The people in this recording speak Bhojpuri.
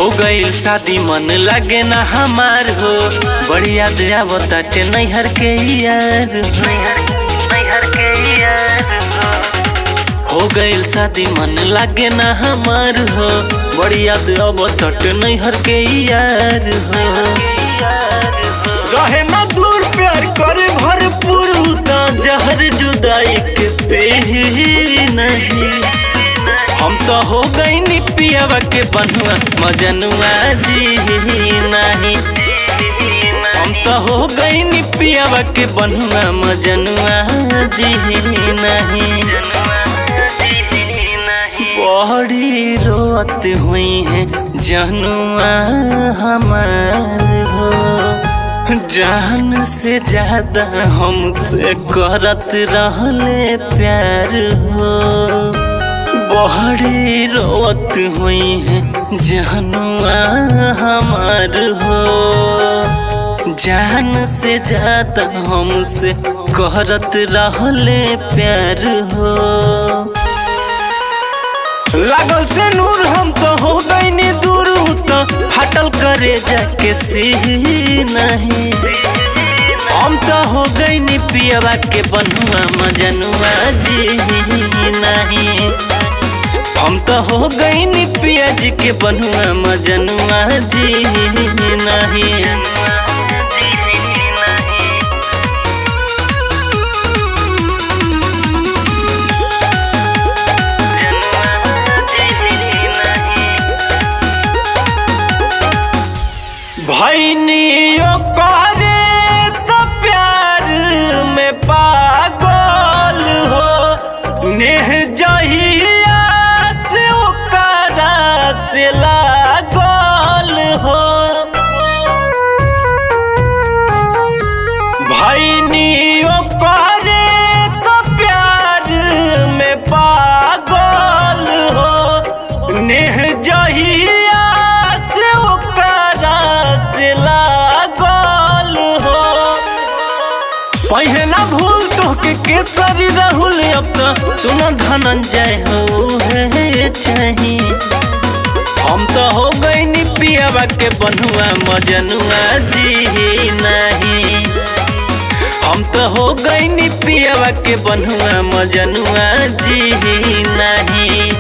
हो गई शादी मन लगे ना हमार हो, बड़ी याद आवताटे नैहर के यार हो गई शादी मन लगे ना हमार हो, बड़ी याद आवताटे नैहर के यार हो। रहे ना दूर प्यार करे भरपूर, जहर जुदाई के पे नहीं। हम तो हो गई नी पियावा के बनुआ मजनुआ जी नहीं। हम तो हो गई नी पियावा के बनुआ मजनुआ जी नहीं। बड़ी रोत हुई है जनुआ हमार हो, जान से ज्यादा हमसे करत रहले प्यार हो। बड़ी रोत हुई है जनुआ हमार हो, जान से ज्यादा हमसे करत रहले प्यार हो। लागल से नूर हम तो हो गई नी दूर, तो हटल करे जाके सी नहीं। हम तो हो गई नी पियावा के बनुआ मजनुआ जी नहीं। हम तो हो गई नी पिया जी के बनुआ मजनुआ जी नहीं। भैनियों करे तो प्यार में पागल हो, नेह जहिया से ओकरा से लागल हो। भैनियों करे तो प्यार में पागल हो, नेह जहिया पहे ना भूल तो के केसरी राहुल, अब तो सुना धनंजय हो है चाही। हम तो हो गई नी पियावा के बनुआ मजनुआ जी नहीं। हम तो हो गई नी पियावा के बनुआ मजनुआ जी नहीं।